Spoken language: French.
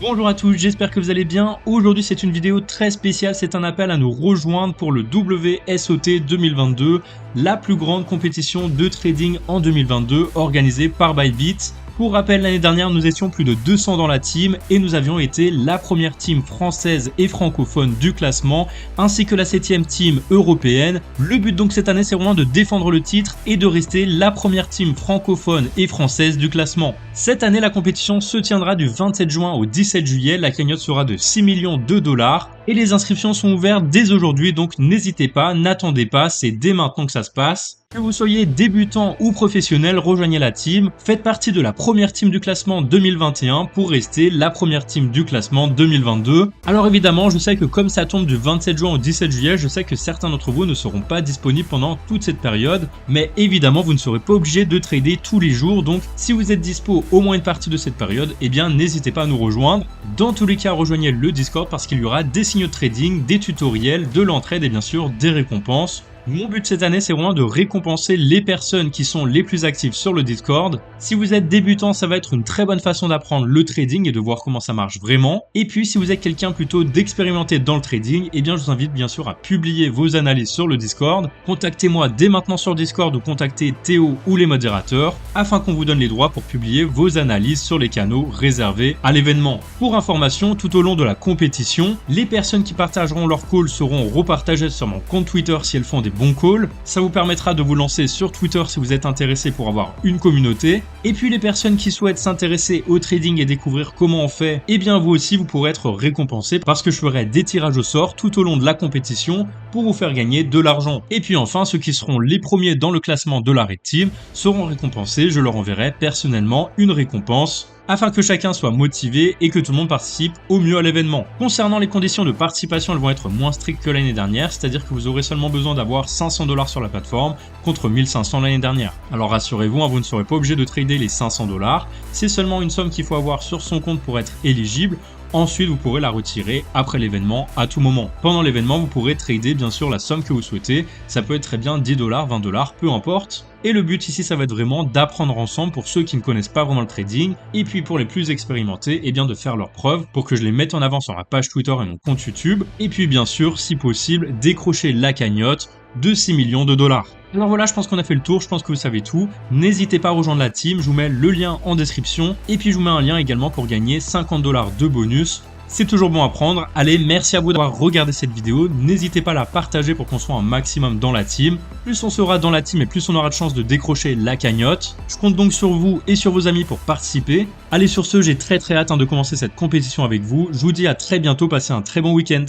Bonjour à tous, j'espère que vous allez bien. Aujourd'hui c'est une vidéo très spéciale, c'est un appel à nous rejoindre pour le WSOT 2022, la plus grande compétition de trading en 2022 organisée par Bybit. Pour rappel, l'année dernière, nous étions plus de 200 dans la team et nous avions été la première team française et francophone du classement, ainsi que la 7e team européenne. Le but donc cette année, c'est vraiment de défendre le titre et de rester la première team francophone et française du classement. Cette année, la compétition se tiendra du 27 juin au 17 juillet. La cagnotte sera de 6 millions de dollars et les inscriptions sont ouvertes dès aujourd'hui, donc n'hésitez pas, n'attendez pas, c'est dès maintenant que ça se passe. Que vous soyez débutant ou professionnel, rejoignez la team, faites partie de la première team du classement 2021 pour rester la première team du classement 2022. Alors évidemment, je sais que comme ça tombe du 27 juin au 17 juillet, je sais que certains d'entre vous ne seront pas disponibles pendant toute cette période, mais évidemment, vous ne serez pas obligé de trader tous les jours, donc si vous êtes dispo au moins une partie de cette période, eh bien n'hésitez pas à nous rejoindre. Dans tous les cas, rejoignez le Discord parce qu'il y aura des signaux de trading, des tutoriels, de l'entraide et bien sûr des récompenses. Mon but cette année, c'est vraiment de récompenser les personnes qui sont les plus actives sur le Discord. Si vous êtes débutant, ça va être une très bonne façon d'apprendre le trading et de voir comment ça marche vraiment. Et puis, si vous êtes quelqu'un plutôt d'expérimenté dans le trading, eh bien, je vous invite bien sûr à publier vos analyses sur le Discord. Contactez-moi dès maintenant sur Discord ou contactez Théo ou les modérateurs afin qu'on vous donne les droits pour publier vos analyses sur les canaux réservés à l'événement. Pour information, tout au long de la compétition, les personnes qui partageront leur call seront repartagées sur mon compte Twitter si elles font des bons calls. Ça vous permettra de vous lancer sur Twitter si vous êtes intéressé pour avoir une communauté. Et puis les personnes qui souhaitent s'intéresser au trading et découvrir comment on fait, eh bien vous aussi vous pourrez être récompensé parce que je ferai des tirages au sort tout au long de la compétition pour vous faire gagner de l'argent. Et puis enfin, ceux qui seront les premiers dans le classement de la Red Team seront récompensés. Je leur enverrai personnellement une récompense afin que chacun soit motivé et que tout le monde participe au mieux à l'événement. Concernant les conditions de participation, elles vont être moins strictes que l'année dernière, c'est-à-dire que vous aurez seulement besoin d'avoir 500 $ sur la plateforme contre 1500 l'année dernière. Alors rassurez-vous, vous ne serez pas obligé de trader les 500 $, c'est seulement une somme qu'il faut avoir sur son compte pour être éligible. Ensuite, vous pourrez la retirer après l'événement à tout moment. Pendant l'événement, vous pourrez trader bien sûr la somme que vous souhaitez. Ça peut être très bien 10 $, 20 $, peu importe. Et le but ici, ça va être vraiment d'apprendre ensemble pour ceux qui ne connaissent pas vraiment le trading. Et puis pour les plus expérimentés, eh bien de faire leurs preuves pour que je les mette en avant sur ma page Twitter et mon compte YouTube. Et puis bien sûr, si possible, décrocher la cagnotte de 6 millions de dollars. Alors voilà, je pense qu'on a fait le tour, je pense que vous savez tout. N'hésitez pas à rejoindre la team, je vous mets le lien en description. Et puis je vous mets un lien également pour gagner 50 $ de bonus. C'est toujours bon à prendre. Allez, merci à vous d'avoir regardé cette vidéo. N'hésitez pas à la partager pour qu'on soit un maximum dans la team. Plus on sera dans la team et plus on aura de chance de décrocher la cagnotte. Je compte donc sur vous et sur vos amis pour participer. Allez, sur ce, j'ai très hâte de commencer cette compétition avec vous. Je vous dis à très bientôt, passez un très bon week-end.